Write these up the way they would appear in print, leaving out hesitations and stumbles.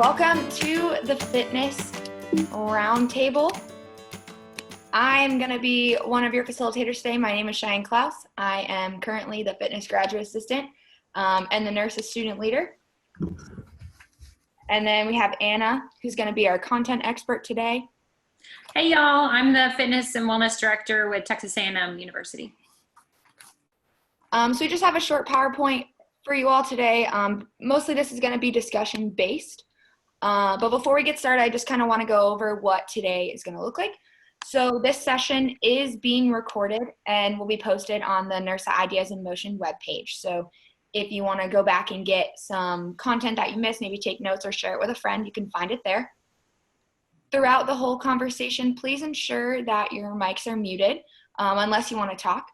Welcome to the Fitness Roundtable. I'm going to be one of your facilitators today. My name is Cheyanne Clouse. I am currently the fitness graduate assistant and the NIRSA student leader. And then we have Anna, who's going to be our content expert today. Hey y'all, I'm the fitness and wellness director with Texas A&M University. So we just have a short PowerPoint for you all today. Mostly this is going to be discussion based. But before we get started, I just kind of want to go over what today is going to look like. So this session is being recorded and will be posted on the NIRSA Ideas in Motion webpage. So if you want to go back and get some content that you missed, maybe take notes or share it with a friend, you can find it there. Throughout the whole conversation, please ensure that your mics are muted unless you want to talk.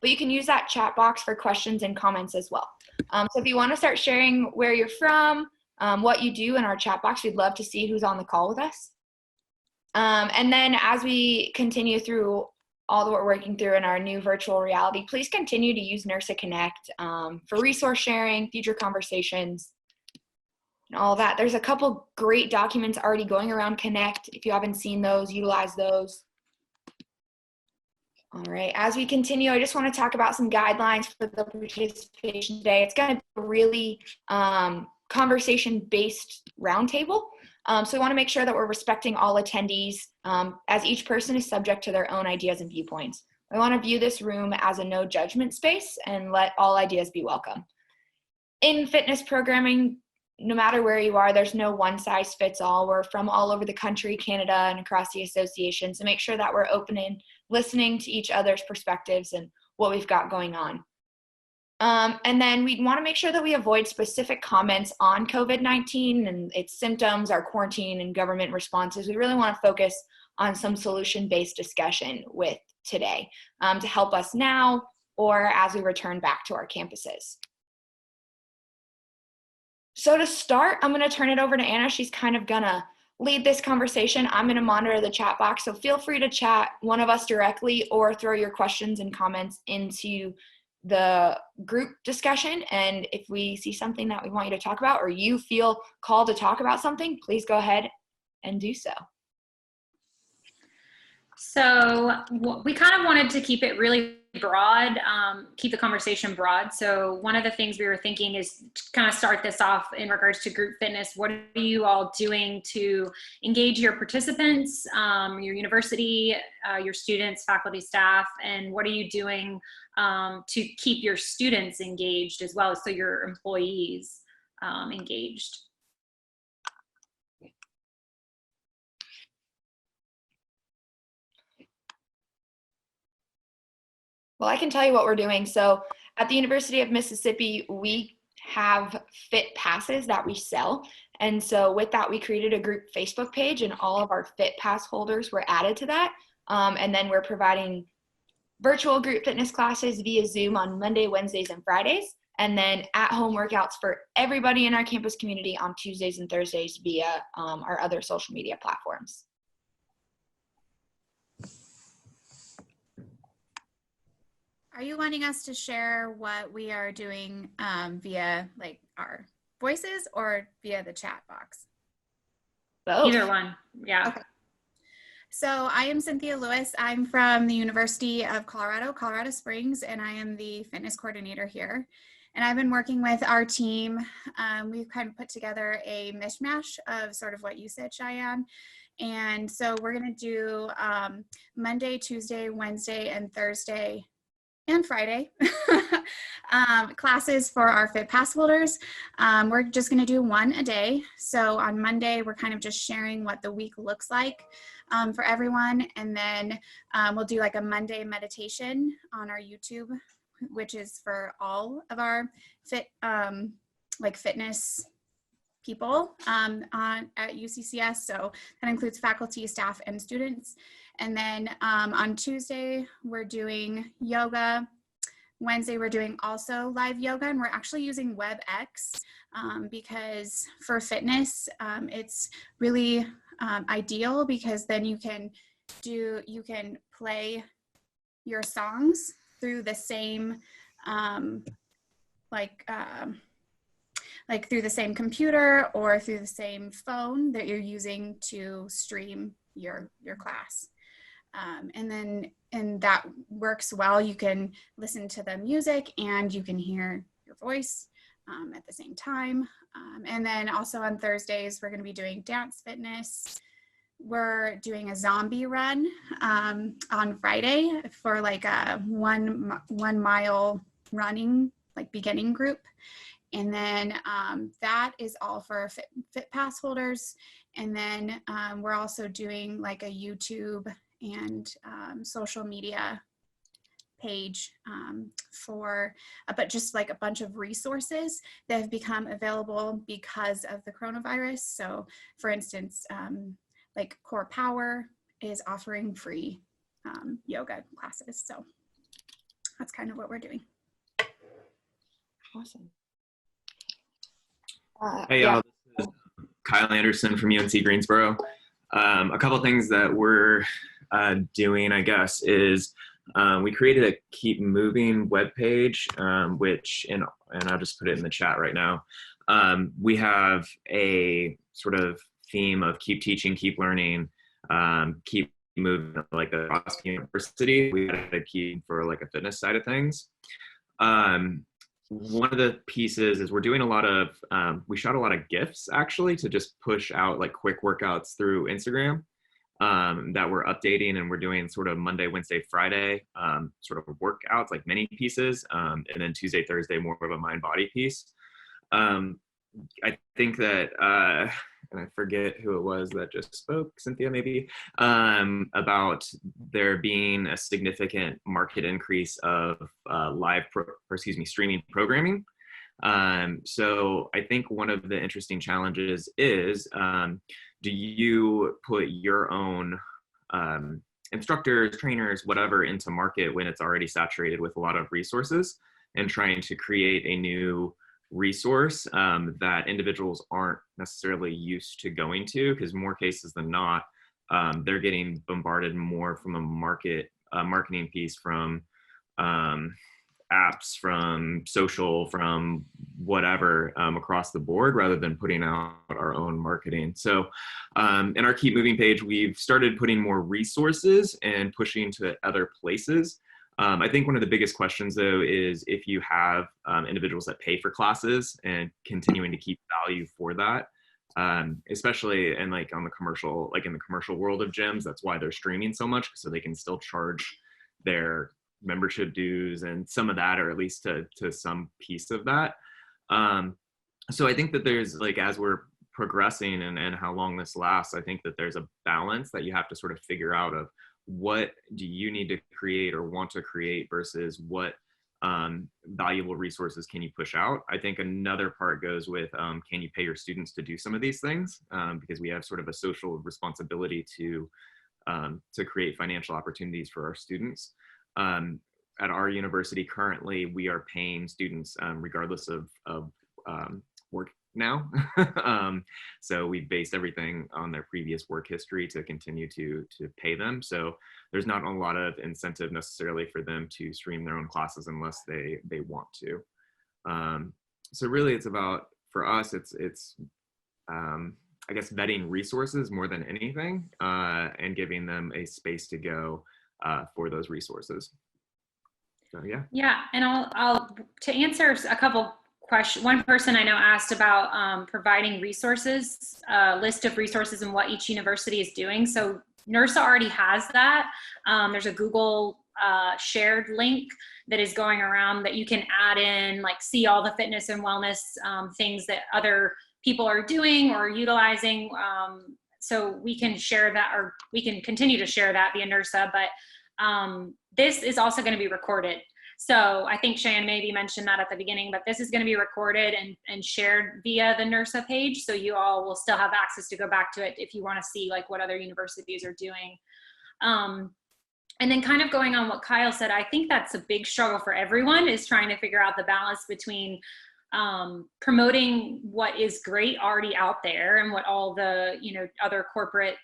But you can use that chat box for questions and comments as well. So if you want to start sharing where you're from, what you do in our chat box, we'd love to see who's on the call with us. And then as we continue through all that we're working through in our new virtual reality, please continue to use NIRSA Connect for resource sharing, future conversations, and all that. There's a couple great documents already going around Connect. If you haven't seen those, utilize those. All right, as we continue, I just want to talk about some guidelines for the participation today. It's going to be a really conversation-based roundtable. So we want to make sure that we're respecting all attendees as each person is subject to their own ideas and viewpoints. We want to view this room as a no judgment space and let all ideas be welcome. In fitness programming, no matter where you are, there's no one size fits all. We're from all over the country, Canada, and across the association. So make sure that we're open and listening to each other's perspectives and what we've got going on. And then we want to make sure that we avoid specific comments on COVID-19 and its symptoms, our quarantine and government responses. We really want to focus on some solution-based discussion with today to help us now or as we return back to our campuses. So to start, I'm going to turn it over to Anna. She's kind of going to lead this conversation. I'm going to monitor the chat box, so feel free to chat one of us directly or throw your questions and comments into the group discussion. And if we see something that we want you to talk about or you feel called to talk about something, please go ahead and do so. So we kind of wanted to keep it really broad, keep the conversation broad. So one of the things we were thinking is to kind of start this off in regards to group fitness. What are you all doing to engage your participants, your university, your students, faculty, staff, and what are you doing to keep your students engaged as well as so your employees engaged? Well, I can tell you what we're doing. So at the University of Mississippi, we have fit passes that we sell. And so with that, we created a group Facebook page and all of our fit pass holders were added to that. And then we're providing virtual group fitness classes via Zoom on Monday, Wednesdays, and Fridays. And then at-home workouts for everybody in our campus community on Tuesdays and Thursdays via our other social media platforms. Are you wanting us to share what we are doing via like our voices or via the chat box? Both. Either one, yeah. Okay. So I am Cynthia Lewis. I'm from the University of Colorado Springs, and I am the fitness coordinator here. And I've been working with our team. We've kind of put together a mishmash of sort of what you said, Cheyanne. And so we're going to do Monday, Tuesday, Wednesday, and Thursday and Friday classes for our Fit Pass holders. We're just going to do one a day. So on Monday, we're kind of just sharing what the week looks like for everyone. And then we'll do like a Monday meditation on our YouTube, which is for all of our fitness people at UCCS. So that includes faculty, staff, and students. And then on Tuesday, we're doing yoga. Wednesday, we're doing also live yoga, and we're actually using WebEx because for fitness, it's really ideal because then you can play your songs through the same like through the same computer or through the same phone that you're using to stream your class. And that works well. You can listen to the music and you can hear your voice at the same time. And then also on Thursdays, we're going to be doing dance fitness. We're doing a zombie run on Friday for like a 1 mile running, like beginning group. And then that is all for fit pass holders. And then we're also doing like a YouTube and social media page for, but just like a bunch of resources that have become available because of the coronavirus. So for instance, like Core Power is offering free yoga classes. So that's kind of what we're doing. Awesome. Hey y'all, this is Kyle Anderson from UNC Greensboro. A couple things that we're doing, I guess, is we created a Keep Moving webpage, which, and I'll just put it in the chat right now. We have a sort of theme of keep teaching, keep learning, keep moving, like across the university. We had a key for like a fitness side of things. One of the pieces is we're doing a lot of, we shot a lot of GIFs actually to just push out like quick workouts through Instagram that we're updating, and we're doing sort of Monday, Wednesday, Friday sort of workouts, like mini pieces, and then Tuesday, Thursday, more of a mind body piece. I think that, and I forget who it was that just spoke, Cynthia maybe, about there being a significant market increase of streaming programming. So I think one of the interesting challenges is, do you put your own instructors, trainers, whatever into market when it's already saturated with a lot of resources, and trying to create a new resource that individuals aren't necessarily used to going to, because more cases than not, they're getting bombarded more from a marketing piece, from apps, from social, from whatever, across the board, rather than putting out our own marketing. So in our Keep Moving page, we've started putting more resources and pushing to other places. I think one of the biggest questions though is if you have individuals that pay for classes and continuing to keep value for that, especially in like on the commercial, like in the commercial world of gyms, that's why they're streaming so much, so they can still charge their membership dues and some of that, or at least to some piece of that. So I think that there's like, as we're progressing and how long this lasts, I think that there's a balance that you have to sort of figure out of what do you need to create or want to create versus what valuable resources can you push out. I think another part goes with, can you pay your students to do some of these things? Because we have sort of a social responsibility to create financial opportunities for our students. At our university currently, we are paying students regardless of work now. So we based everything on their previous work history to continue to pay them. So there's not a lot of incentive necessarily for them to stream their own classes unless they want to. So really it's about, for us, it's I guess vetting resources more than anything, and giving them a space to go for those resources. So yeah. Yeah, and I'll to answer a couple questions. One person I know asked about providing resources, a list of resources and what each university is doing. So NIRSA already has that. There's a Google shared link that is going around that you can add in, like see all the fitness and wellness things that other people are doing or utilizing. So we can share that, or we can continue to share that via NIRSA, but this is also going to be recorded. So I think Cheyanne maybe mentioned that at the beginning, but this is going to be recorded and shared via the NIRSA page. So you all will still have access to go back to it if you want to see like what other universities are doing. And then kind of going on what Kyle said, I think that's a big struggle for everyone, is trying to figure out the balance between promoting what is great already out there and what all the, other corporate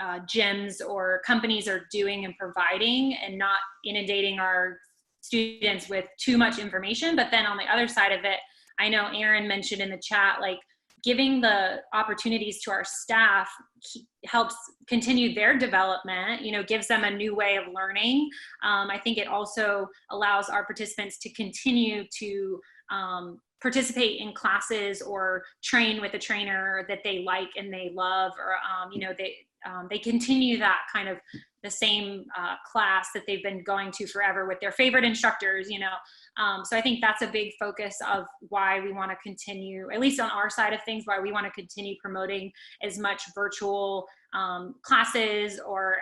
gyms or companies are doing and providing, and not inundating our students with too much information. But then on the other side of it, I know Aaron mentioned in the chat, like giving the opportunities to our staff helps continue their development, you know, gives them a new way of learning. I think it also allows our participants to continue to participate in classes or train with a trainer that they like and they love, or, you know, they continue that kind of the same class that they've been going to forever with their favorite instructors, you know. So I think that's a big focus of why we want to continue, at least on our side of things, why we want to continue promoting as much virtual classes or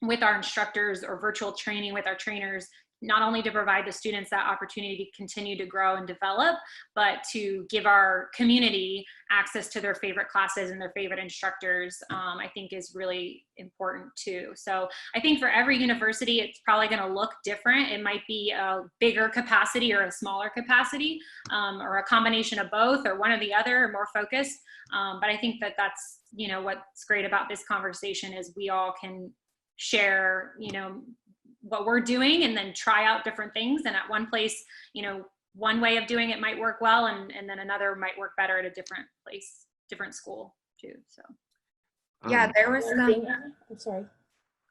with our instructors, or virtual training with our trainers, not only to provide the students that opportunity to continue to grow and develop, but to give our community access to their favorite classes and their favorite instructors, I think is really important too. So I think for every university, it's probably going to look different. It might be a bigger capacity or a smaller capacity, or a combination of both, or one or the other, or more focused. But I think that that's, you know, what's great about this conversation is we all can share, you know, what we're doing and then try out different things. And at one place, you know, one way of doing it might work well, and then another might work better at a different place, different school too. So Yeah, there was some. I'm sorry.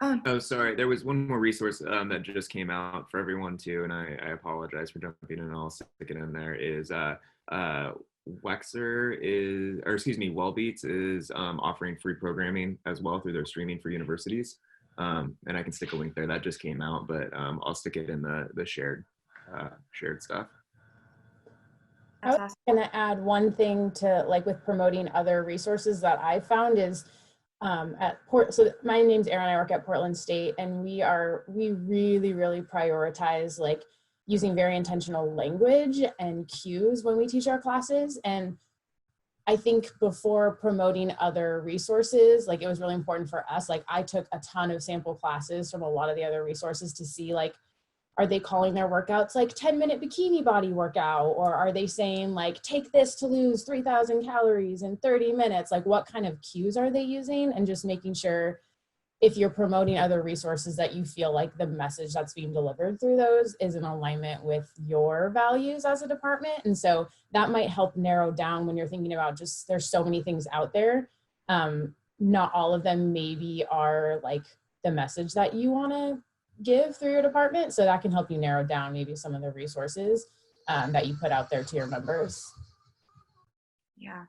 Oh, sorry. There was one more resource that just came out for everyone too, and I apologize for jumping in. I'll stick it in there. Is Wexer is, or excuse me, Wellbeats is offering free programming as well through their streaming for universities. And I can stick a link there. That just came out, but I'll stick it in the shared stuff. I was going to add one thing to, like, with promoting other resources that I found is so my name's Erin, I work at Portland State, and we really prioritize like using very intentional language and cues when we teach our classes. And I think before promoting other resources, like, it was really important for us. Like, I took a ton of sample classes from a lot of the other resources to see, like, are they calling their workouts like 10-minute bikini body workout? Or are they saying like, take this to lose 3,000 calories in 30 minutes? Like, what kind of cues are they using? And just making sure, if you're promoting other resources, that you feel like the message that's being delivered through those is in alignment with your values as a department. And so that might help narrow down when you're thinking about, just, there's so many things out there. Not all of them maybe are like the message that you want to give through your department. So that can help you narrow down maybe some of the resources that you put out there to your members. Yeah.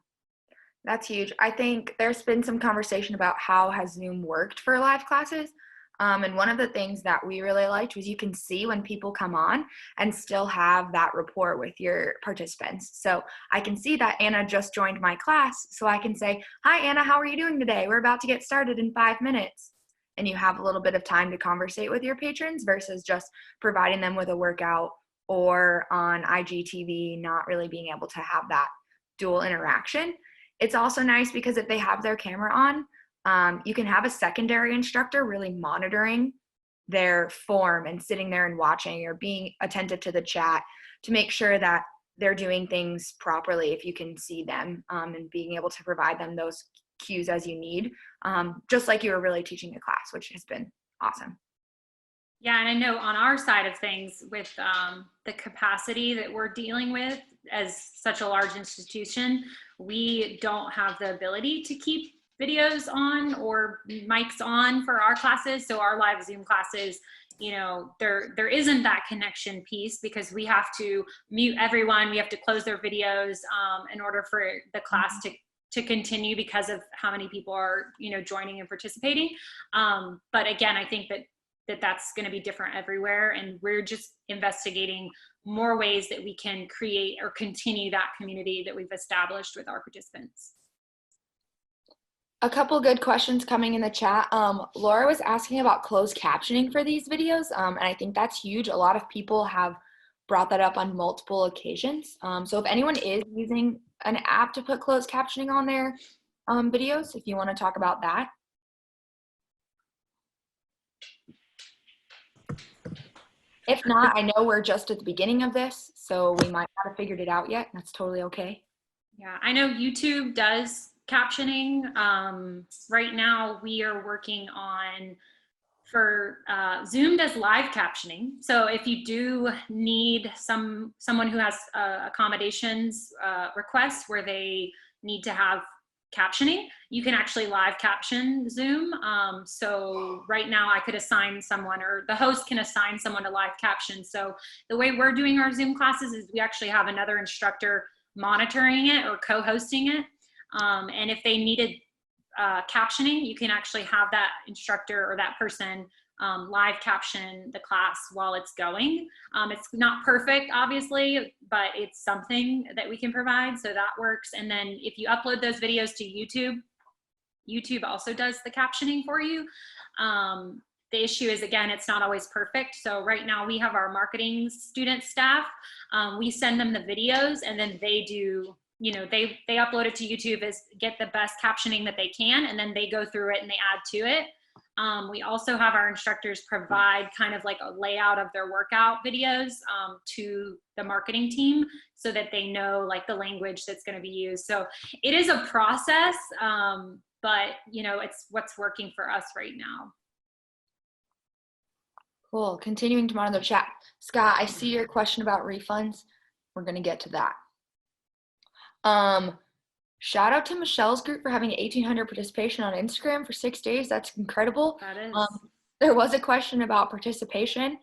That's huge. I think there's been some conversation about how has Zoom worked for live classes. And one of the things that we really liked was you can see when people come on and still have that rapport with your participants. So I can see that Anna just joined my class, so I can say, hi, Anna, how are you doing today? We're about to get started in 5 minutes. And you have a little bit of time to conversate with your patrons versus just providing them with a workout, or on IGTV, not really being able to have that dual interaction. It's also nice because if they have their camera on, you can have a secondary instructor really monitoring their form and sitting there and watching or being attentive to the chat to make sure that they're doing things properly if you can see them, and being able to provide them those cues as you need, just like you were really teaching a class, which has been awesome. Yeah, and I know on our side of things with the capacity that we're dealing with as such a large institution, we don't have the ability to keep videos on or mics on for our classes. So our live Zoom classes, you know, there isn't that connection piece because we have to mute everyone. We have to close their videos in order for the class to continue because of how many people are, you know, joining and participating. But again, I think that's going to be different everywhere, and we're just investigating more ways that we can create or continue that community that we've established with our participants. A couple good questions coming in the chat. Laura was asking about closed captioning for these videos, and I think that's huge. A lot of people have brought that up on multiple occasions. So if anyone is using an app to put closed captioning on their videos, if you want to talk about that. If not, I know we're just at the beginning of this, so we might not have figured it out yet. That's totally okay. Yeah, I know YouTube does captioning. Right now, we are working on Zoom does live captioning. So if you do need someone who has accommodations requests where they need to have captioning, you can actually live caption Zoom. So right now I could assign someone, or the host can assign someone to live caption. So the way we're doing our Zoom classes is we actually have another instructor monitoring it or co-hosting it. And if they needed captioning, you can actually have that instructor or that person live caption the class while it's going. It's not perfect, obviously, but it's something that we can provide, so that works. And then if you upload those videos to YouTube, YouTube also does the captioning for you. The issue is, again, it's not always perfect. So right now we have our marketing student staff. We send them the videos, and then they do, they upload it to YouTube, get the best captioning that they can, and then they go through it and they add to it. We also have our instructors provide kind of like a layout of their workout videos to the marketing team so that they know like the language that's going to be used. So it is a process, but it's what's working for us right now. Cool. Continuing to monitor the chat. Scott, I see your question about refunds. We're going to get to that. Shout out to Michelle's group for having 1,800 participation on Instagram for 6 days. That's incredible. That is. There was a question about participation.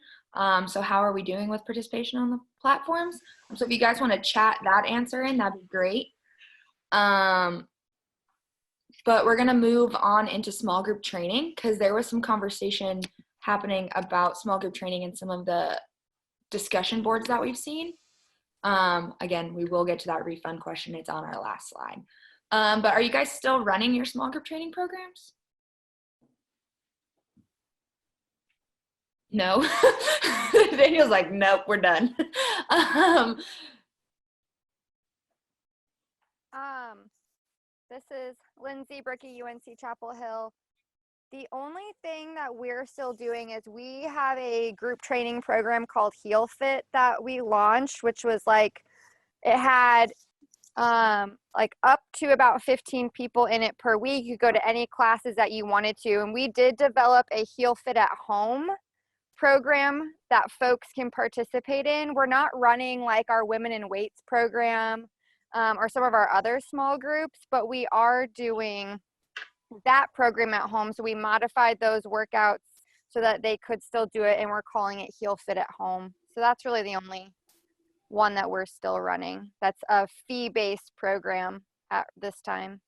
So how are we doing with participation on the platforms? So if you guys want to chat that answer in, that'd be great. But we're going to move on into small group training because there was some conversation happening about small group training in some of the discussion boards that we've seen. Again, we will get to that refund question. It's on our last slide. But are you guys still running your small group training programs? No. Daniel's like, nope, we're done. This is Lindsay Brickey, UNC Chapel Hill. The only thing that we're still doing is we have a group training program called Heel Fit that we launched, which was like, it had like up to about 15 people in it per week. You could go to any classes that you wanted to. And we did develop a Heel Fit at Home program that folks can participate in. We're not running like our Women in Weights program or some of our other small groups, but we are doing that program at home. So we modified those workouts so that they could still do it, and we're calling it Heel Fit at Home. So that's really the only one that we're still running. That's a fee-based program at this time.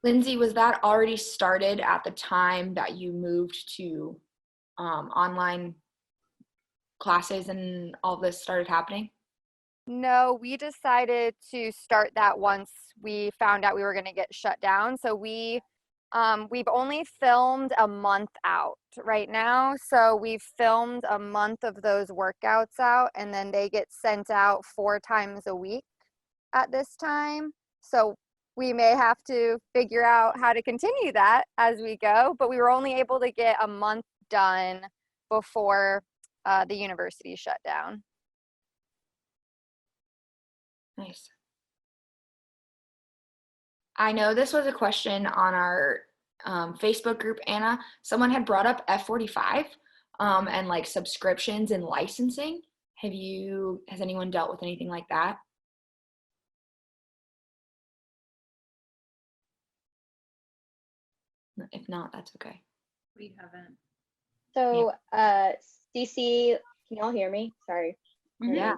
Lindsay, was that already started at the time that you moved to online classes and all this started happening? No, we decided to start that once we found out we were going to get shut down. So we've only filmed a month out right now. So we've filmed a month of those workouts out, and then they get sent out 4 times a week at this time. So we may have to figure out how to continue that as we go, but we were only able to get a month done before the university shut down. Nice. I know this was a question on our Facebook group, Anna. Someone had brought up F45 and like subscriptions and licensing. Has anyone dealt with anything like that? If not, that's okay. We haven't. So, CC, can y'all hear me? Sorry. Yeah.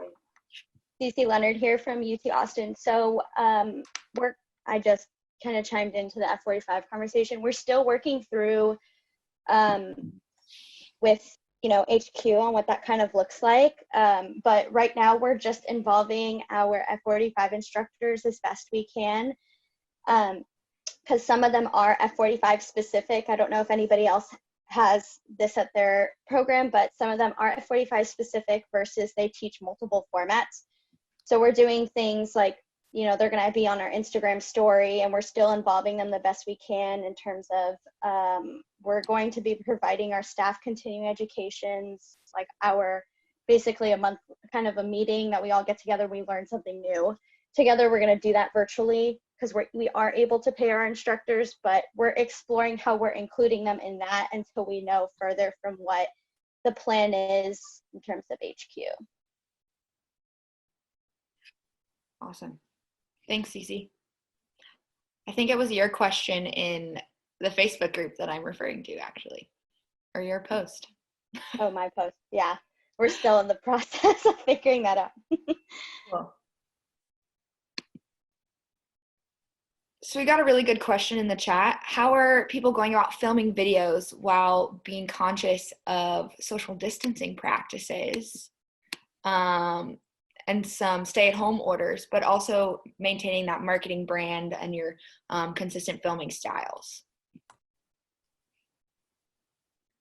CC Leonard here from UT Austin. So, I just kind of chimed into the F45 conversation. We're still working through with, HQ on what that kind of looks like. But right now we're just involving our F45 instructors as best we can. Because some of them are F45 specific. I don't know if anybody else has this at their program, but some of them are F45 specific versus they teach multiple formats. So we're doing things like, they're going to be on our Instagram story, and we're still involving them the best we can in terms of, we're going to be providing our staff continuing educations, like basically a month, kind of a meeting that we all get together, we learn something new. Together, we're going to do that virtually. because we are able to pay our instructors, but we're exploring how we're including them in that until we know further from what the plan is in terms of HQ. Awesome. Thanks, Cece. I think it was your question in the Facebook group that I'm referring to, actually, or your post. Oh, my post. Yeah, we're still in the process of figuring that out. Cool. So we got a really good question in the chat. How are people going about filming videos while being conscious of social distancing practices and some stay-at-home orders, but also maintaining that marketing brand and your consistent filming styles?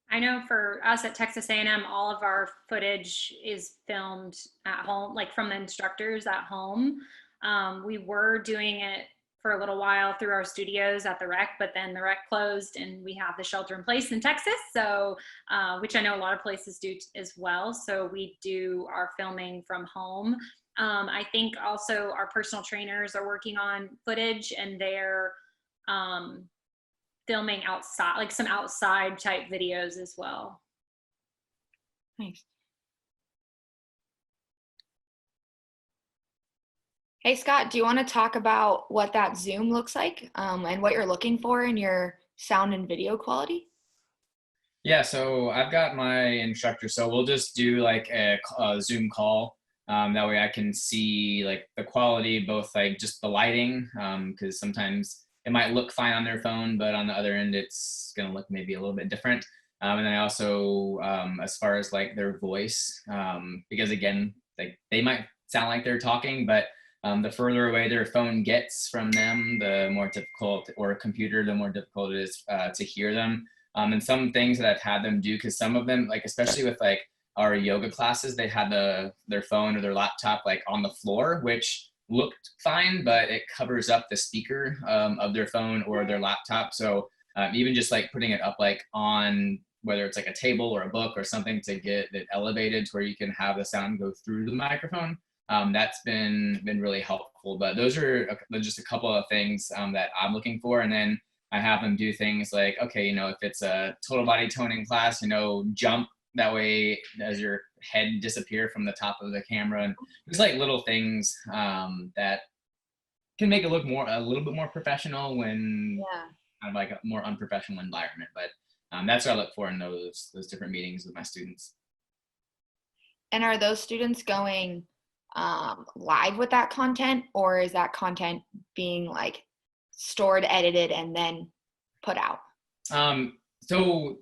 I know for us at Texas A&M, all of our footage is filmed at home, like from the instructors at home. We were doing it for a little while through our studios at the rec, but then the rec closed and we have the shelter in place in Texas, so which I know a lot of places do as well. So we do our filming from home. I think also our personal trainers are working on footage, and they're filming outside, like some outside type videos as well. Nice. Hey, Scott, do you want to talk about what that Zoom looks like and what you're looking for in your sound and video quality? Yeah, so I've got my instructor, so we'll just do like a Zoom call. That way I can see like the quality, both like just the lighting, because sometimes it might look fine on their phone, but on the other end, it's gonna look maybe a little bit different. And then I also, as far as like their voice, because again, like they might sound like they're talking, but the further away their phone gets from them, the more difficult, or a computer, the more difficult it is to hear them. And some things that I've had them do, because some of them, like especially with like our yoga classes, they had their phone or their laptop like on the floor, which looked fine, but it covers up the speaker of their phone or their laptop. So even just like putting it up like on, whether it's like a table or a book or something, to get it elevated to where you can have the sound go through the microphone. That's been really helpful. But those are just a couple of things that I'm looking for. And then I have them do things like, okay, if it's a total body toning class, jump that way as your head disappear from the top of the camera. And there's like little things that can make it look a little bit more professional when kind of like a more unprofessional environment. But that's what I look for in those different meetings with my students. And are those students going live with that content, or is that content being like stored, edited, and then put out? So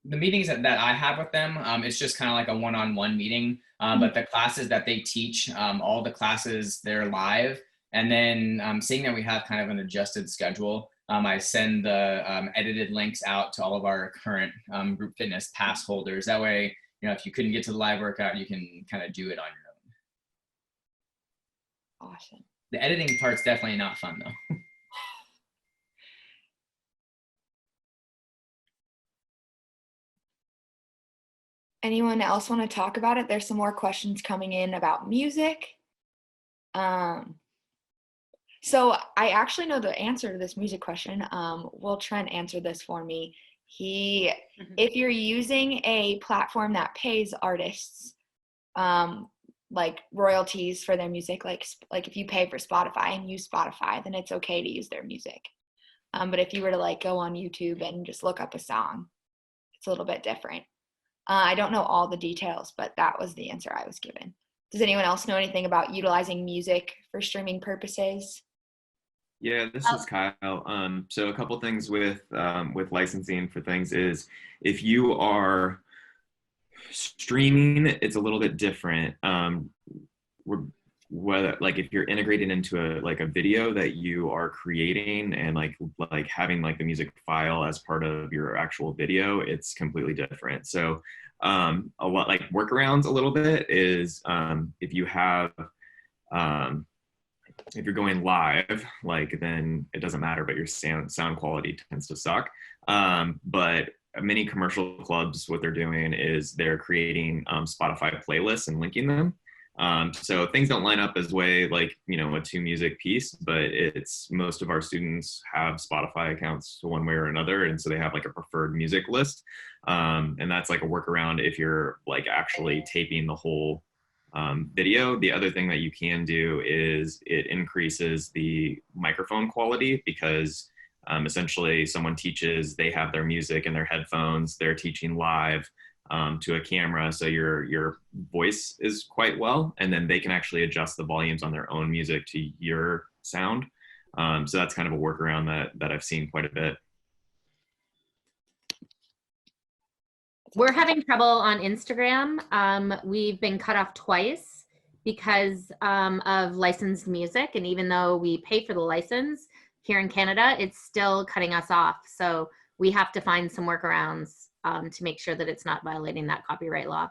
the meetings that I have with them, it's just kind of like a one-on-one meeting, but the classes that they teach, all the classes, they're live. And then seeing that we have kind of an adjusted schedule, I send the edited links out to all of our current group fitness pass holders. That way, if you couldn't get to the live workout, you can kind of do it on your own. Awesome. The editing part's definitely not fun though. Anyone else want to talk about it? There's some more questions coming in about music. So I actually know the answer to this music question. Will Trent answer this for me? If you're using a platform that pays artists like royalties for their music, like if you pay for Spotify and use Spotify, then it's okay to use their music. But if you were to like go on YouTube and just look up a song, it's a little bit different. I don't know all the details, but that was the answer I was given. Does anyone else know anything about utilizing music for streaming purposes? Yeah, this is Kyle. So a couple things with licensing for things is, if you are streaming, it's a little bit different. Whether like if you're integrated into a video that you are creating and like having like the music file as part of your actual video, it's completely different. So a lot like workarounds a little bit is if you have if you're going live, like then it doesn't matter, but your sound quality tends to suck. But many commercial clubs, what they're doing is they're creating Spotify playlists and linking them. So things don't line up as way like, you know, a 2 music piece, but it's most of our students have Spotify accounts one way or another. And so they have like a preferred music list. And that's like a workaround if you're like actually taping the whole video. The other thing that you can do is it increases the microphone quality because essentially someone teaches, they have their music in their headphones, they're teaching live to a camera, so your voice is quite well, and then they can actually adjust the volumes on their own music to your sound. So that's kind of a workaround that I've seen quite a bit. We're having trouble on Instagram. We've been cut off twice because of licensed music, and even though we pay for the license here in Canada, it's still cutting us off. So we have to find some workarounds to make sure that it's not violating that copyright law.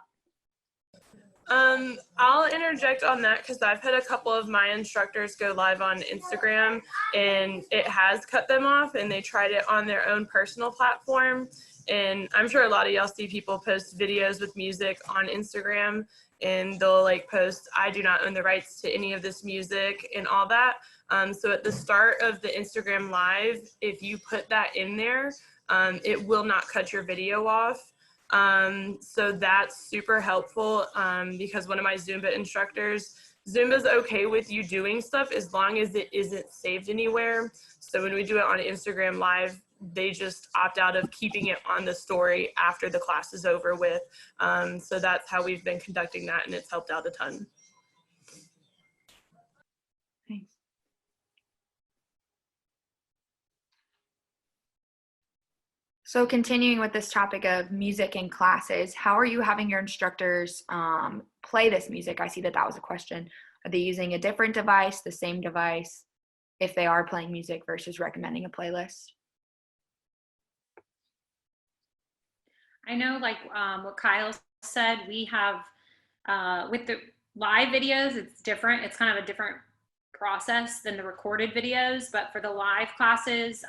I'll interject on that because I've had a couple of my instructors go live on Instagram and it has cut them off, and they tried it on their own personal platform. And I'm sure a lot of y'all see people post videos with music on Instagram, and they'll like post, I do not own the rights to any of this music and all that. So at the start of the Instagram live, if you put that in there, it will not cut your video off. So that's super helpful because one of my Zumba instructors, Zumba's okay with you doing stuff as long as it isn't saved anywhere. So when we do it on Instagram live, they just opt out of keeping it on the story after the class is over with. So that's how we've been conducting that, and it's helped out a ton. Thanks. So continuing with this topic of music in classes, how are you having your instructors play this music? I see that was a question. Are they using a different device, the same device, if they are playing music versus recommending a playlist? I know, like what Kyle said, we have, with the live videos, it's different. It's kind of a different process than the recorded videos, but for the live classes,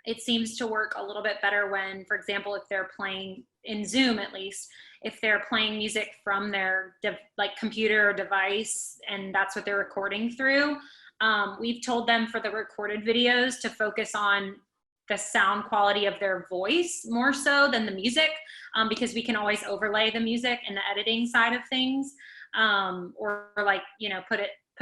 it seems to work a little bit better when, for example, if they're playing in Zoom, at least, if they're playing music from their like computer or device, and that's what they're recording through. We've told them for the recorded videos to focus on the sound quality of their voice more so than the music, because we can always overlay the music in the editing side of things, or like, you know, put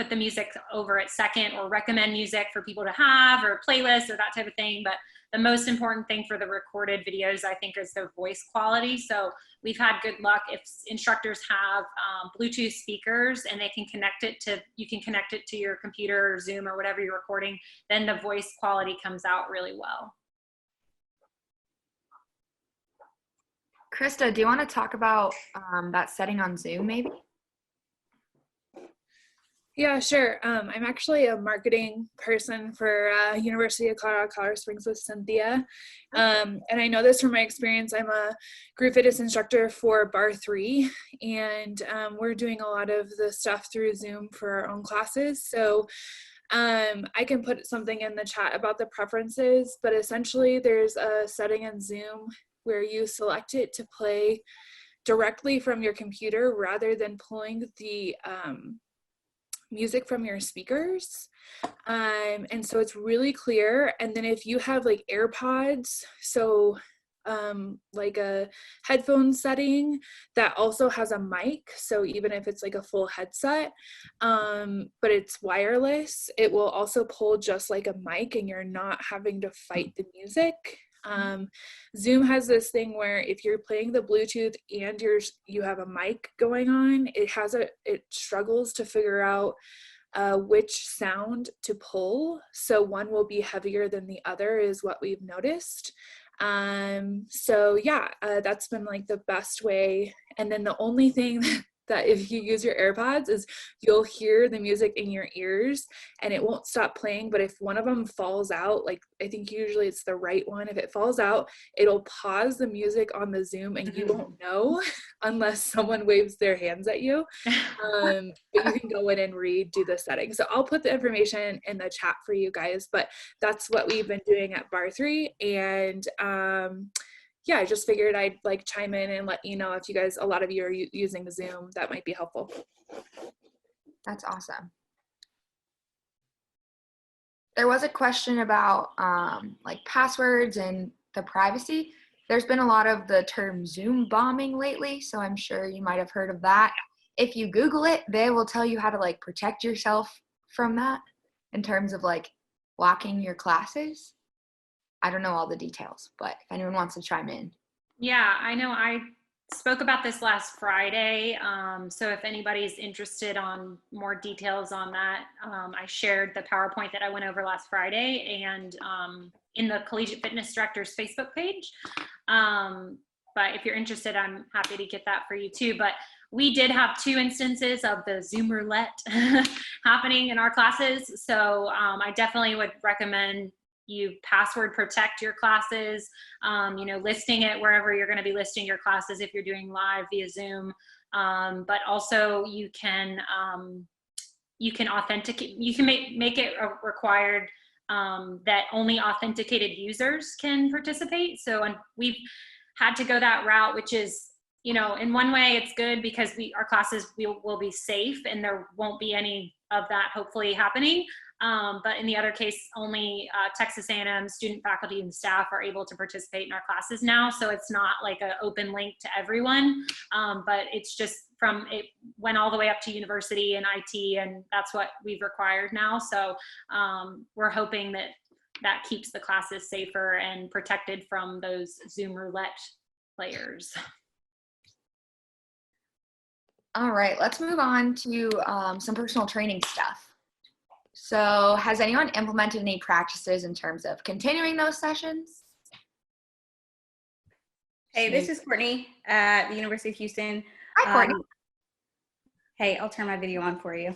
the music over at second, or recommend music for people to have, or playlists or that type of thing. But the most important thing for the recorded videos, I think, is the voice quality. So we've had good luck if instructors have Bluetooth speakers and they can connect it to, you can connect it to your computer or Zoom or whatever you're recording, then the voice quality comes out really well. Krista, do you want to talk about that setting on Zoom maybe? Yeah, sure. I'm actually a marketing person for University of Colorado Springs with Cynthia. And I know this from my experience. I'm a group fitness instructor for Bar 3, and we're doing a lot of the stuff through Zoom for our own classes. So I can put something in the chat about the preferences, but essentially there's a setting in Zoom where you select it to play directly from your computer rather than pulling the music from your speakers, and so it's really clear. And then if you have like AirPods, so like a headphone setting that also has a mic, so even if it's like a full headset but it's wireless, it will also pull just like a mic and you're not having to fight the music. Zoom has this thing where if you're playing the Bluetooth and you have a mic going on, it struggles to figure out which sound to pull. So one will be heavier than the other is what we've noticed. So yeah, that's been like the best way. And then the only thing that if you use your AirPods is you'll hear the music in your ears and it won't stop playing. But if one of them falls out, like I think usually it's the right one, if it falls out, it'll pause the music on the Zoom and you won't know unless someone waves their hands at you. But you can go in and redo the settings. So I'll put the information in the chat for you guys, but that's what we've been doing at Bar 3. And yeah, I just figured I'd like chime in and let you know if you guys, a lot of you are using Zoom, that might be helpful. That's awesome. There was a question about like passwords and the privacy. There's been a lot of the term Zoom bombing lately, so I'm sure you might have heard of that. If you Google it, they will tell you how to like protect yourself from that in terms of like locking your classes. I don't know all the details, but if anyone wants to chime in. Yeah, I know I spoke about this last Friday. So if anybody's interested on more details on that, I shared the PowerPoint that I went over last Friday and in the Collegiate Fitness Directors Facebook page. But if you're interested, I'm happy to get that for you too. But we did have 2 instances of the Zoom roulette happening in our classes. So I definitely would recommend you password protect your classes, you know, listing it wherever you're going to be listing your classes if you're doing live via Zoom. But also you can authenticate, you can make it required that only authenticated users can participate. So we've had to go that route, which is, you know, in one way it's good because our classes will be safe and there won't be any of that hopefully happening. But in the other case, only Texas A&M student, faculty, and staff are able to participate in our classes now. So it's not like an open link to everyone, but it's just it went all the way up to university and IT, and that's what we've required now. So we're hoping that keeps the classes safer and protected from those Zoom roulette players. All right, let's move on to some personal training stuff. So has anyone implemented any practices in terms of continuing those sessions? Hey, this is Courtney at the University of Houston. Hi, Courtney. Hey, I'll turn my video on for you.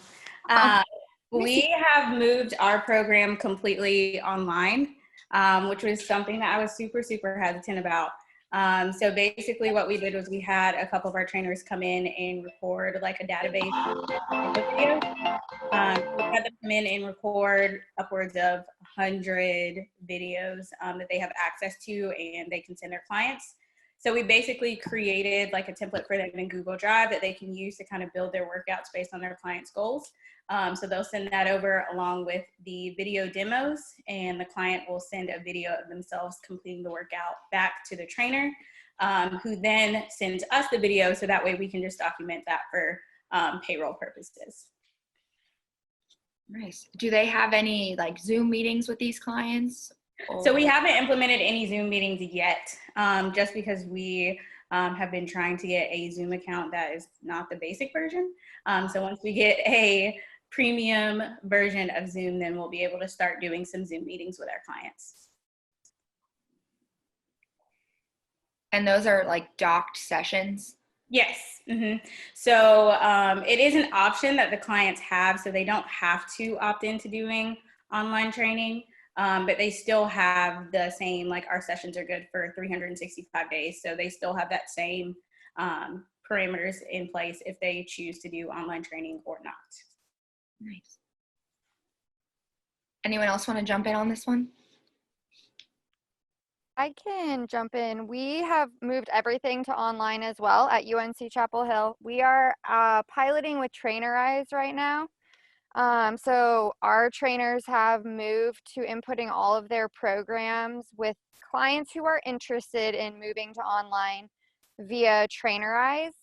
Okay. We have moved our program completely online, which was something that I was super, super hesitant about. So basically what we did was we had a couple of our trainers come in and record like a database of video. We had them come in and record upwards of 100 videos that they have access to and they can send their clients. So we basically created like a template for them in Google Drive that they can use to kind of build their workouts based on their clients' goals. So they'll send that over along with the video demos, and the client will send a video of themselves completing the workout back to the trainer, who then sends us the video so that way we can just document that for payroll purposes. Nice. Do they have any like Zoom meetings with these clients? So we haven't implemented any Zoom meetings yet, just because we have been trying to get a Zoom account that is not the basic version. So once we get a premium version of Zoom, then we'll be able to start doing some Zoom meetings with our clients. And those are like docked sessions? Yes. Mm-hmm. So it is an option that the clients have, so they don't have to opt into doing online training, but they still have the same, like our sessions are good for 365 days. So they still have that same parameters in place if they choose to do online training or not. Nice. Anyone else want to jump in on this one? I can jump in. We have moved everything to online as well at UNC Chapel Hill. We are piloting with Trainerize right now. So our trainers have moved to inputting all of their programs with clients who are interested in moving to online via Trainerize.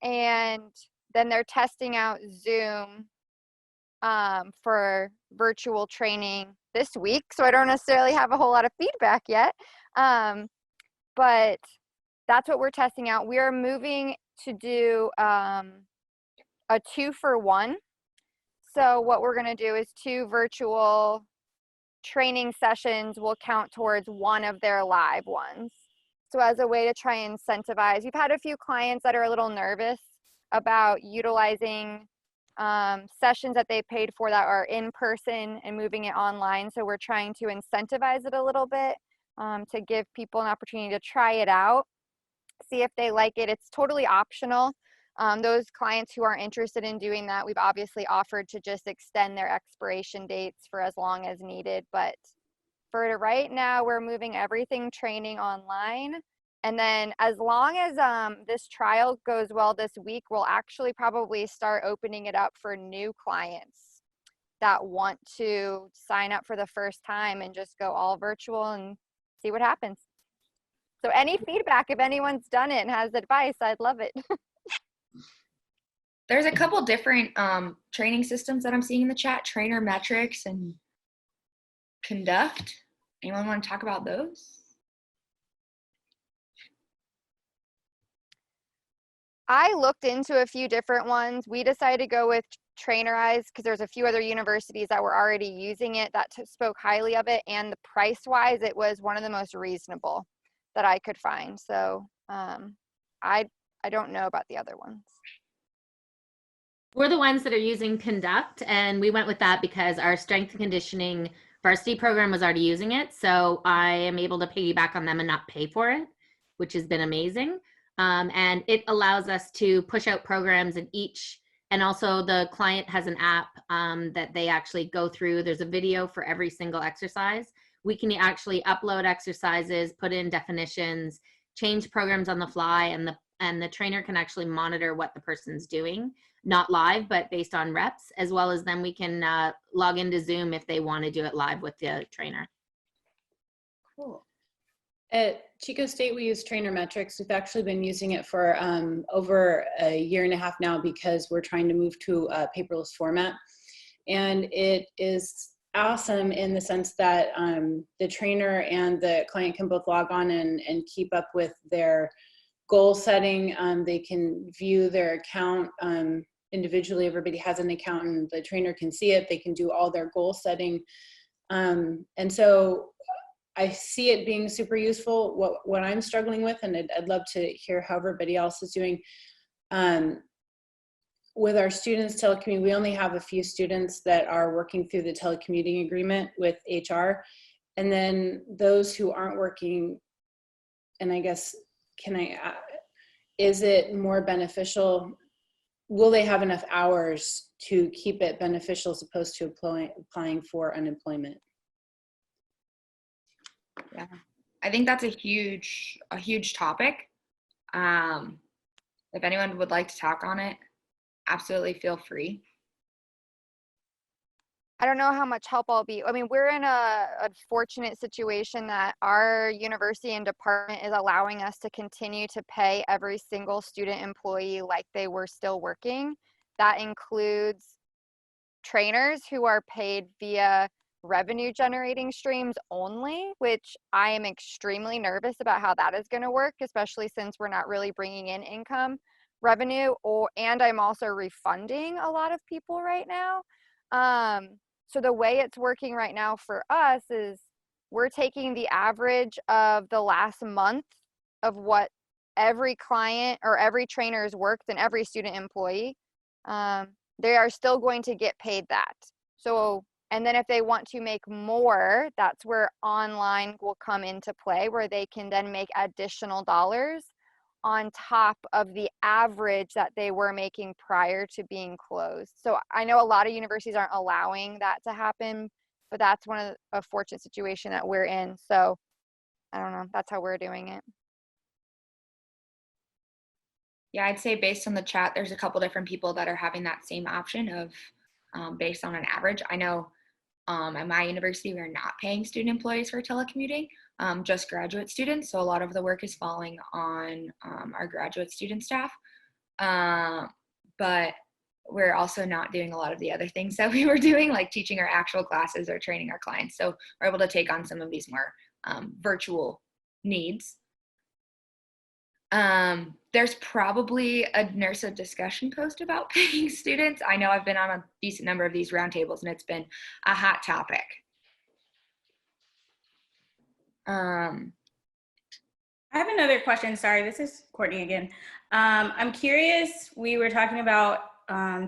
And then they're testing out Zoom for virtual training this week. So I don't necessarily have a whole lot of feedback yet. But that's what we're testing out. We are moving to do a 2-for-1. So what we're going to do is 2 virtual training sessions will count towards one of their live ones. So as a way to try and incentivize, we've had a few clients that are a little nervous about utilizing sessions that they paid for that are in person and moving it online. So we're trying to incentivize it a little bit to give people an opportunity to try it out, see if they like it. It's totally optional. Those clients who are interested in doing that, we've obviously offered to just extend their expiration dates for as long as needed. But for right now, we're moving everything training online. And then as long as this trial goes well this week, we'll actually probably start opening it up for new clients that want to sign up for the first time and just go all virtual and see what happens. So any feedback, if anyone's done it and has advice, I'd love it. There's a couple different training systems that I'm seeing in the chat, Trainer Metrics and Conduct. Anyone want to talk about those? I looked into a few different ones. We decided to go with Trainerize because there's a few other universities that were already using it that spoke highly of it, and the price wise it was one of the most reasonable that I could find. So I don't know about the other ones. We're the ones that are using Conduct, and we went with that because our strength and conditioning varsity program was already using it. So I am able to piggyback on them and not pay for it, which has been amazing. And it allows us to push out programs in each, and also the client has an app that they actually go through. There's a video for every single exercise. We can actually upload exercises, put in definitions, change programs on the fly, and the trainer can actually monitor what the person's doing, not live, but based on reps, as well as then we can log into Zoom if they want to do it live with the trainer. Cool. At Chico State, we use Trainer Metrics. We've actually been using it for over a year and a half now because we're trying to move to a paperless format. And it is awesome in the sense that the trainer and the client can both log on and keep up with their goal setting. They can view their account individually. Everybody has an account and the trainer can see it. They can do all their goal setting. And so I see it being super useful. What I'm struggling with, and I'd love to hear how everybody else is doing, with our students telecommuting, we only have a few students that are working through the telecommuting agreement with HR. And then those who aren't working, and I guess, is it more beneficial? Will they have enough hours to keep it beneficial as opposed to applying for unemployment? Yeah, I think that's a huge topic. If anyone would like to talk on it, absolutely feel free. I don't know how much help I'll be. I mean, we're in a fortunate situation that our university and department is allowing us to continue to pay every single student employee like they were still working. That includes trainers who are paid via revenue generating streams only, which I am extremely nervous about how that is going to work, especially since we're not really bringing in income revenue, and I'm also refunding a lot of people right now. So the way it's working right now for us is we're taking the average of the last month of what every client or every trainer has worked and every student employee. They are still going to get paid that. So, and then if they want to make more, that's where online will come into play, where they can then make additional dollars on top of the average that they were making prior to being closed. So I know a lot of universities aren't allowing that to happen, but that's one of a fortunate situation that we're in. So I don't know, that's how we're doing it. Yeah, I'd say based on the chat, there's a couple different people that are having that same option of based on an average. I know at my university, we're not paying student employees for telecommuting, just graduate students. So a lot of the work is falling on our graduate student staff. But we're also not doing a lot of the other things that we were doing, like teaching our actual classes or training our clients. So we're able to take on some of these more virtual needs. There's probably a NIRSA discussion post about paying students. I know I've been on a decent number of these roundtables and it's been a hot topic. I have another question. Sorry, this is Courtney again. I'm curious, we were talking about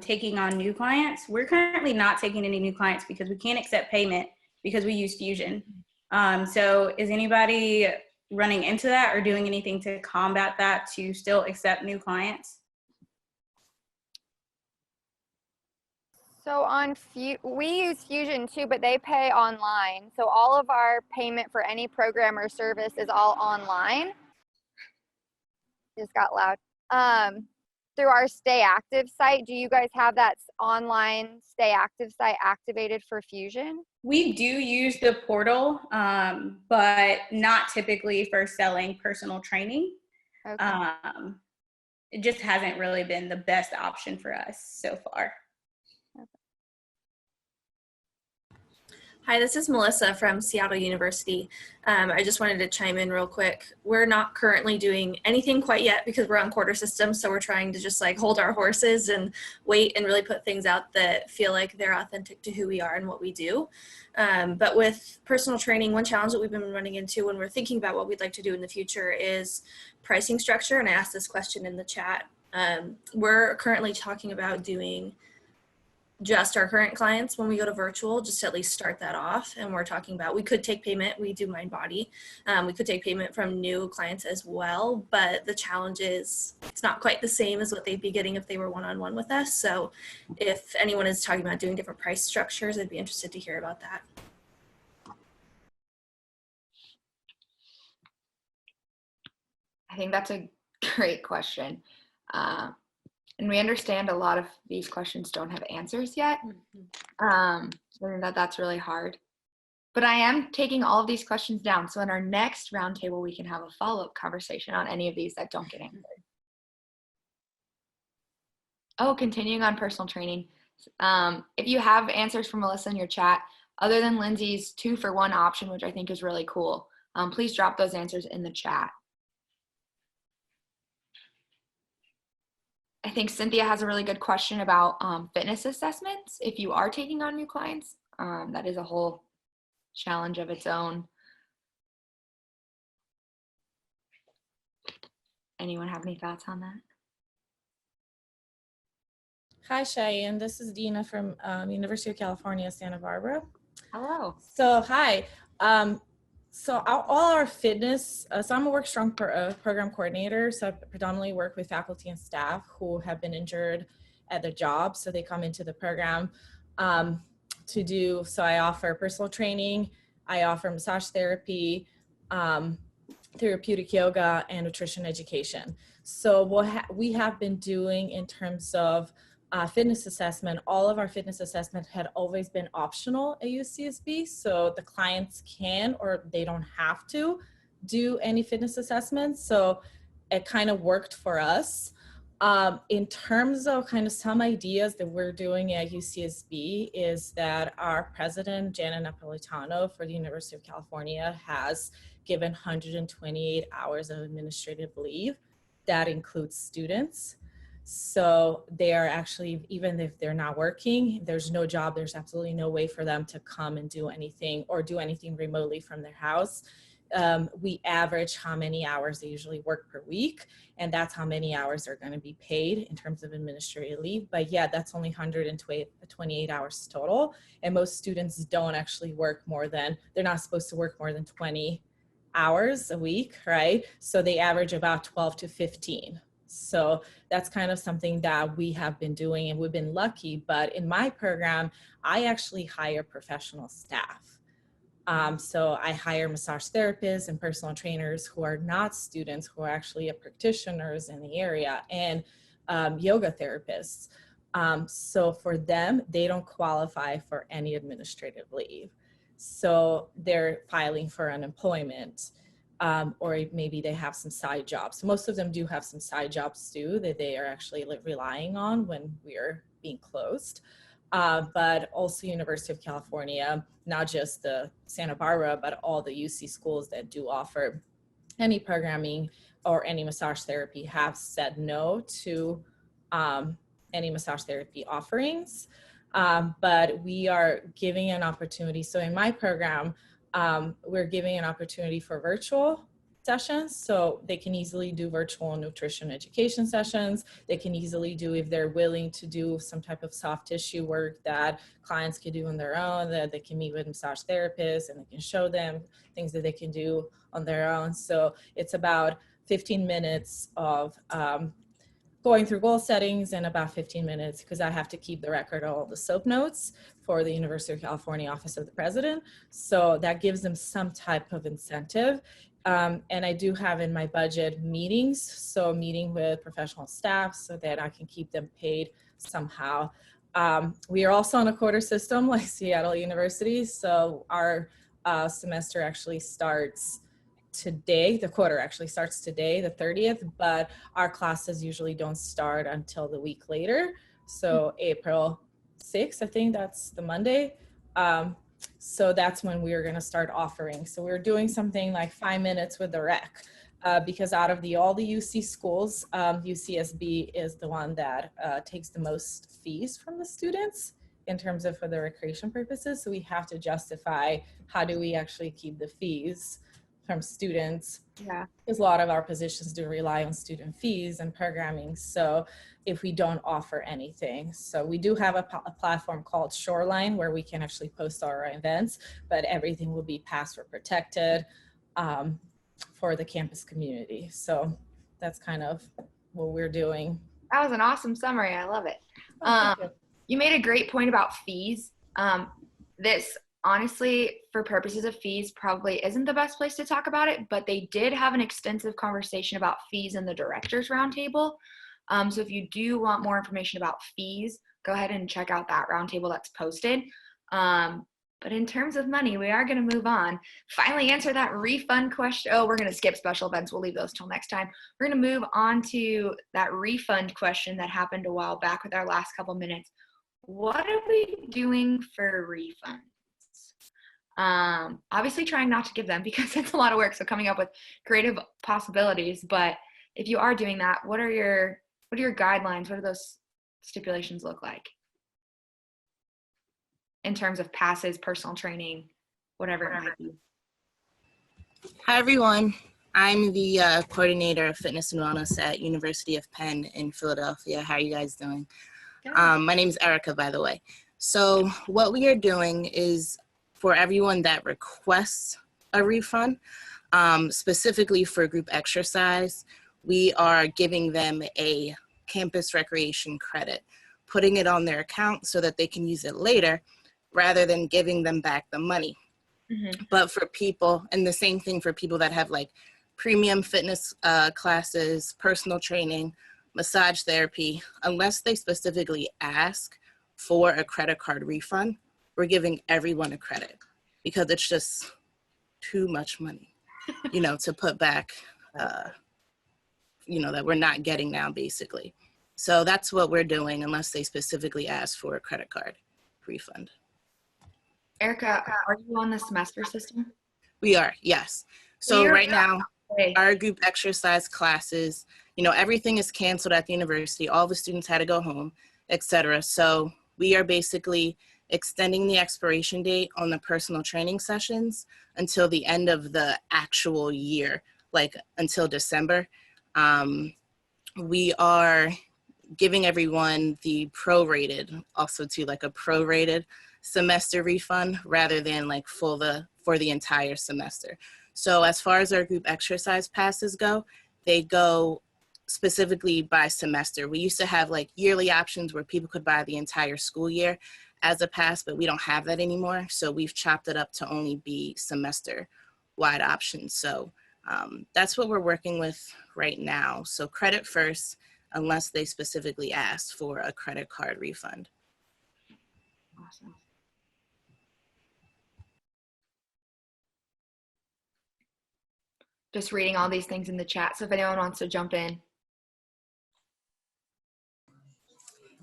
taking on new clients. We're currently not taking any new clients because we can't accept payment because we use Fusion. So is anybody running into that or doing anything to combat that to still accept new clients? So we use Fusion too, but they pay online. So all of our payment for any program or service is all online. Just got loud. Through our Stay Active site, do you guys have that online Stay Active site activated for Fusion? We do use the portal, but not typically for selling personal training. Okay. It just hasn't really been the best option for us so far. Hi, this is Melissa from Seattle University. I just wanted to chime in real quick. We're not currently doing anything quite yet because we're on quarter system, so we're trying to just like hold our horses and wait and really put things out that feel like they're authentic to who we are and what we do. But with personal training, one challenge that we've been running into when we're thinking about what we'd like to do in the future is pricing structure, and I asked this question in the chat. We're currently talking about doing just our current clients when we go to virtual, just to at least start that off. And we're talking about, we could take payment, we do mind body. We could take payment from new clients as well, but the challenge is it's not quite the same as what they'd be getting if they were one-on-one with us. So if anyone is talking about doing different price structures, I'd be interested to hear about that. I think that's a great question. And we understand a lot of these questions don't have answers yet. So that's really hard. But I am taking all of these questions down. So in our next roundtable, we can have a follow-up conversation on any of these that don't get answered. Oh, continuing on personal training. If you have answers from Melissa in your chat, other than Lindsay's 2-for-1 option, which I think is really cool, please drop those answers in the chat. I think Cynthia has a really good question about fitness assessments. If you are taking on new clients, that is a whole challenge of its own. Anyone have any thoughts on that? Hi, Cheyanne. This is Dina from University of California, Santa Barbara. Hello. So, hi. So all our fitness, so I'm a Work Strong program coordinator, so I predominantly work with faculty and staff who have been injured at their job. So they come into the program to do, so I offer personal training, I offer massage therapy, therapeutic yoga, and nutrition education. So what we have been doing in terms of fitness assessment, all of our fitness assessment had always been optional at UCSB, so the clients can or they don't have to do any fitness assessments. So it kind of worked for us. In terms of kind of some ideas that we're doing at UCSB is that our president, Janet Napolitano for the University of California, has given 128 hours of administrative leave. That includes students. So they are actually, even if they're not working, there's no job, there's absolutely no way for them to come and do anything or do anything remotely from their house. We average how many hours they usually work per week, and that's how many hours are going to be paid in terms of administrative leave. But yeah, that's only 128 hours total. And most students don't actually work more than, they're not supposed to work more than 20 hours a week, right? So they average about 12 to 15. So that's kind of something that we have been doing, and we've been lucky. But in my program, I actually hire professional staff. So I hire massage therapists and personal trainers who are not students, who are actually practitioners in the area, and yoga therapists. So for them, they don't qualify for any administrative leave. So they're filing for unemployment. Or maybe they have some side jobs. Most of them do have some side jobs too that they are actually relying on when we're being closed. But also University of California, not just the Santa Barbara, but all the UC schools that do offer any programming or any massage therapy have said no to any massage therapy offerings. But we are giving an opportunity. So in my program, we're giving an opportunity for virtual sessions, so they can easily do virtual nutrition education sessions. They can easily do, if they're willing to do some type of soft tissue work that clients can do on their own, that they can meet with massage therapists and they can show them things that they can do on their own. So it's about 15 minutes of going through goal settings and about 15 minutes, because I have to keep the record of all the SOAP notes for the University of California Office of the President. So that gives them some type of incentive. And I do have in my budget meetings, so meeting with professional staff so that I can keep them paid somehow. We are also on a quarter system like Seattle University, so our semester actually starts today. The quarter actually starts today, the 30th, but our classes usually don't start until the week later. So April 6th, I think that's the Monday. So that's when we are going to start offering. So we're doing something like 5 minutes with the rec, because out of all the UC schools, UCSB is the one that takes the most fees from the students in terms of for the recreation purposes. So we have to justify how do we actually keep the fees from students. Yeah. Because a lot of our positions do rely on student fees and programming. So if we don't offer anything, so we do have a platform called Shoreline where we can actually post our events, but everything will be password protected for the campus community. So that's kind of what we're doing. That was an awesome summary. I love it. You made a great point about fees. This honestly, for purposes of fees, probably isn't the best place to talk about it, but they did have an extensive conversation about fees in the directors roundtable. So if you do want more information about fees, go ahead and check out that roundtable that's posted. But in terms of money, we are going to move on. Finally answer that refund question. Oh, we're going to skip special events. We'll leave those till next time. We're going to move on to that refund question that happened a while back with our last couple minutes. What are we doing for refunds? Obviously trying not to give them because it's a lot of work. So coming up with creative possibilities, but if you are doing that, what are your guidelines? What do those stipulations look like in terms of passes, personal training, whatever it might be? Hi, everyone. I'm the coordinator of fitness and wellness at University of Penn in Philadelphia. How are you guys doing? My name is Erika, by the way. So what we are doing is for everyone that requests a refund, specifically for group exercise, we are giving them a campus recreation credit, putting it on their account so that they can use it later rather than giving them back the money. Mm-hmm. But for people, and the same thing for people that have like premium fitness classes, personal training, massage therapy, unless they specifically ask for a credit card refund, we're giving everyone a credit because it's just too much money, you know, to put back, you know, that we're not getting now, basically. So that's what we're doing unless they specifically ask for a credit card refund. Erika, are you on the semester system? We are, yes. So right now, our group exercise classes, you know, everything is canceled at the university. All the students had to go home, etc. So we are basically extending the expiration date on the personal training sessions until the end of the actual year, like until December. We are giving everyone the prorated, also to like a prorated semester refund rather than like for the entire semester. So as far as our group exercise passes go, they go specifically by semester. We used to have like yearly options where people could buy the entire school year as a pass, but we don't have that anymore. So we've chopped it up to only be semester-wide options. So that's what we're working with right now. So credit first, unless they specifically ask for a credit card refund. Awesome. Just reading all these things in the chat. So if anyone wants to jump in.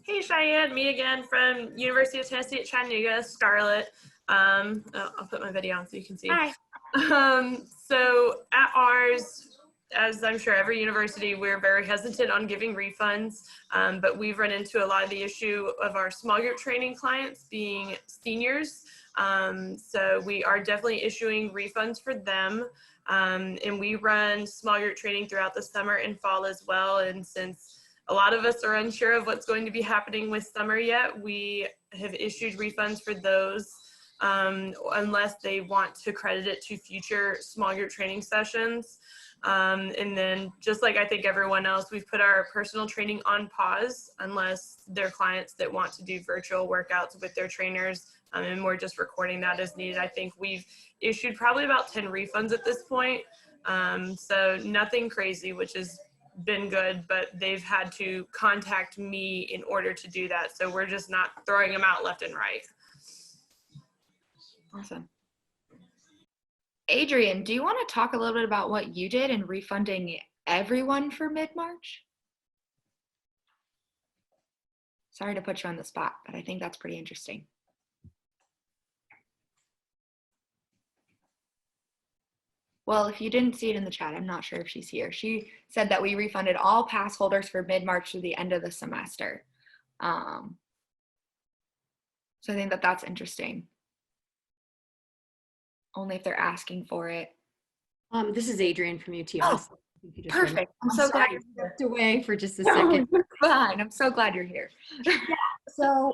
Hey, Cheyanne, me again from University of Tennessee at Chattanooga, Scarlett. I'll put my video on so you can see. Hi. So at ours, as I'm sure every university, we're very hesitant on giving refunds, but we've run into a lot of the issue of our small group training clients being seniors. So we are definitely issuing refunds for them. And we run small group training throughout the summer and fall as well. And since a lot of us are unsure of what's going to be happening with summer yet, we have issued refunds for those unless they want to credit it to future small group training sessions. And then just like I think everyone else, we've put our personal training on pause unless they're clients that want to do virtual workouts with their trainers. And we're just recording that as needed. I think we've issued probably about 10 refunds at this point. So nothing crazy, which has been good, but they've had to contact me in order to do that. So we're just not throwing them out left and right. Awesome. Adrian, do you want to talk a little bit about what you did in refunding everyone for mid-March? Sorry to put you on the spot, but I think that's pretty interesting. Well, if you didn't see it in the chat, I'm not sure if she's here. She said that we refunded all pass holders for mid-March through the end of the semester. So I think that that's interesting. Only if they're asking for it. This is Adrian from UTSA. Oh, perfect. I'm so glad you stepped away for just a second. You're fine. I'm so glad you're here. Yeah. So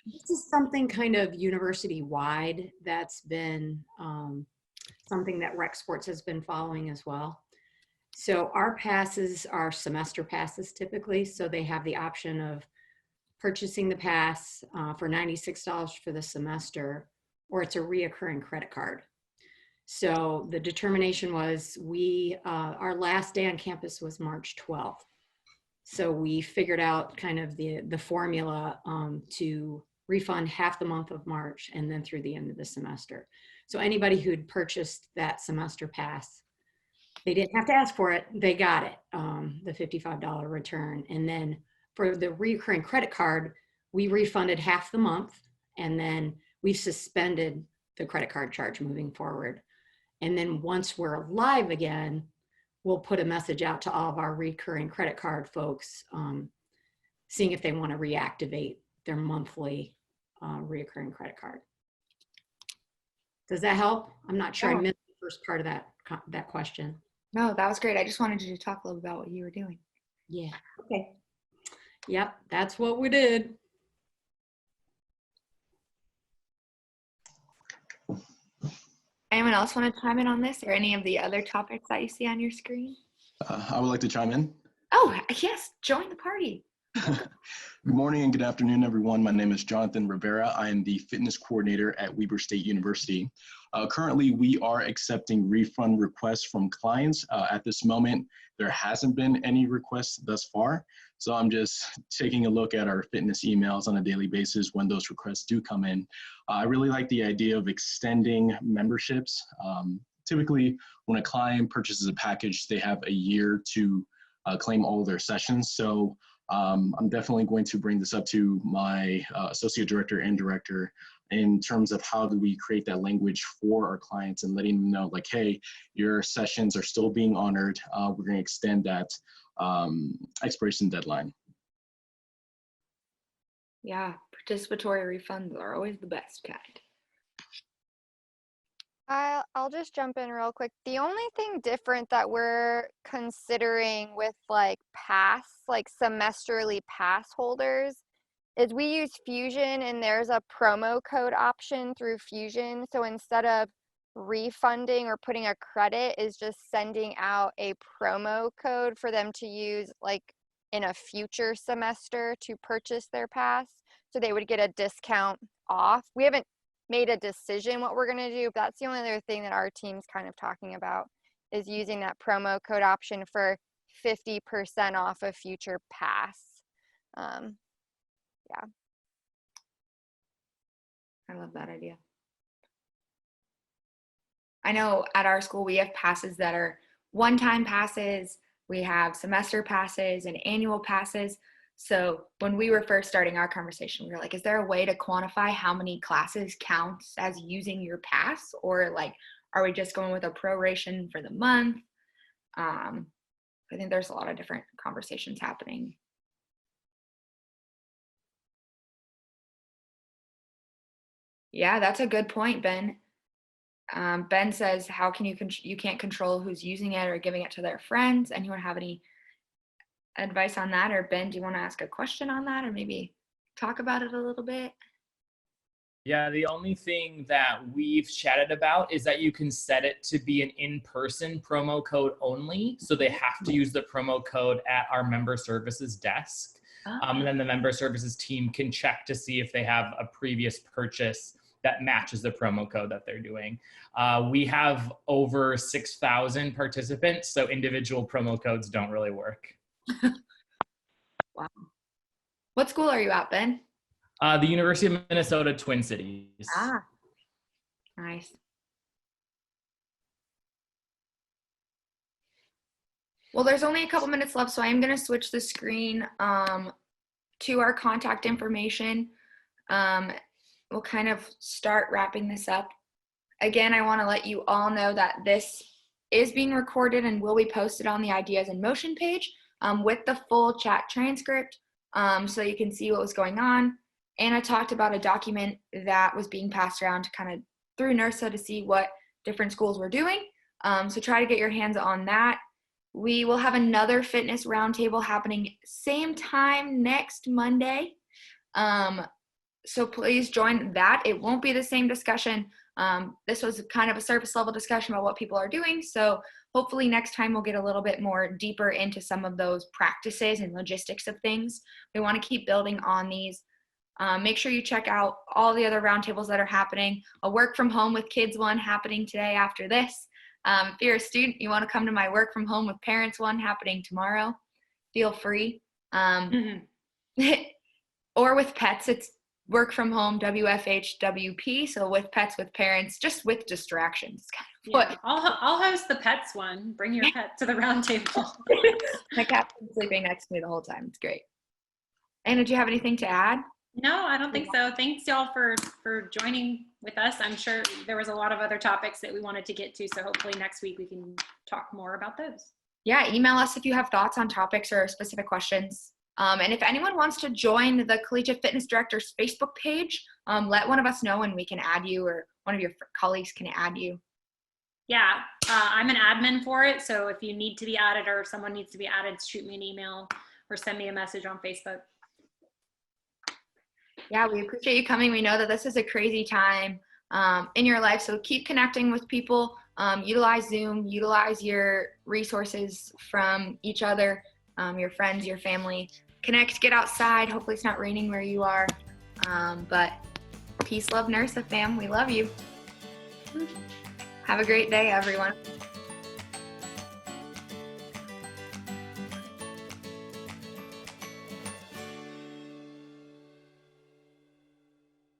this is something kind of university-wide that's been something that Rec Sports has been following as well. So our passes are semester passes typically. So they have the option of purchasing the pass for $96 for the semester, or it's a reoccurring credit card. So the determination was our last day on campus was March 12th. So we figured out kind of the formula to refund half the month of March and then through the end of the semester. So anybody who'd purchased that semester pass, they didn't have to ask for it, they got it, the $55 return. And then for the recurring credit card, we refunded half the month, and then we've suspended the credit card charge moving forward. And then once we're live again, we'll put a message out to all of our recurring credit card folks, seeing if they want to reactivate their monthly reoccurring credit card. Does that help? I'm not sure I missed the first part of that question. No, that was great. I just wanted you to talk a little about what you were doing. Yeah. Okay. Yep, that's what we did. Anyone else want to chime in on this or any of the other topics that you see on your screen? I would like to chime in. Oh, yes, join the party. Good morning and good afternoon, everyone. My name is Jonathan Rivera. I am the fitness coordinator at Weber State University. Currently, we are accepting refund requests from clients. At this moment, there hasn't been any requests thus far. So I'm just taking a look at our fitness emails on a daily basis when those requests do come in. I really like the idea of extending memberships. Typically, when a client purchases a package, they have a year to claim all of their sessions. So I'm definitely going to bring this up to my associate director and director in terms of how do we create that language for our clients and letting them know, like, hey, your sessions are still being honored. We're going to extend that expiration deadline. Yeah, participatory refunds are always the best kind. I'll just jump in real quick. The only thing different that we're considering with like semesterly pass holders is we use Fusion, and there's a promo code option through Fusion. So instead of refunding or putting a credit, is just sending out a promo code for them to use like in a future semester to purchase their pass. So they would get a discount off. We haven't made a decision what we're going to do, but that's the only other thing that our team's kind of talking about, is using that promo code option for 50% off a future pass. Yeah. I love that idea. I know at our school we have passes that are one-time passes, we have semester passes and annual passes. So when we were first starting our conversation, we were like, is there a way to quantify how many classes counts as using your pass? Or like, are we just going with a proration for the month? I think there's a lot of different conversations happening. Yeah, that's a good point, Ben. Ben says, how can you can't control who's using it or giving it to their friends. Anyone have any advice on that? Or Ben, do you want to ask a question on that or maybe talk about it a little bit? Yeah, the only thing that we've chatted about is that you can set it to be an in-person promo code only. So they have to use the promo code at our member services desk. And then the member services team can check to see if they have a previous purchase that matches the promo code that they're doing. We have over 6,000 participants, so individual promo codes don't really work. Wow. What school are you at, Ben? The University of Minnesota, Twin Cities. Ah, nice. Well, there's only a couple minutes left, so I'm going to switch the screen to our contact information. We'll kind of start wrapping this up. Again, I want to let you all know that this is being recorded and will be posted on the Ideas in Motion page with the full chat transcript so you can see what was going on. Anna talked about a document that was being passed around kind of through NIRSA to see what different schools were doing. So try to get your hands on that. We will have another fitness roundtable happening same time next Monday. So please join that. It won't be the same discussion. This was kind of a surface level discussion about what people are doing. So hopefully next time we'll get a little bit more deeper into some of those practices and logistics of things. We want to keep building on these. Make sure you check out all the other roundtables that are happening. A work from home with kids one happening today after this. If you're a student, you want to come to my work from home with parents one happening tomorrow, feel free. Or with pets, it's work from home, WFHWP. So with pets, with parents, just with distractions. Yeah, I'll host the pets one. Bring your pet to the roundtable. My cat's been sleeping next to me the whole time. It's great. Anna, do you have anything to add? No, I don't think so. Thanks y'all for joining with us. I'm sure there was a lot of other topics that we wanted to get to, so hopefully next week we can talk more about those. Yeah, email us if you have thoughts on topics or specific questions. And if anyone wants to join the Collegiate Fitness Director's Facebook page, let one of us know and we can add you, or one of your colleagues can add you. Yeah, I'm an admin for it, so if you need to be added or if someone needs to be added, shoot me an email or send me a message on Facebook. Yeah, we appreciate you coming. We know that this is a crazy time in your life, so keep connecting with people. Utilize Zoom, utilize your resources from each other, your friends, your family. Connect, get outside. Hopefully it's not raining where you are. But peace, love, NIRSA fam. We love you. Have a great day, everyone.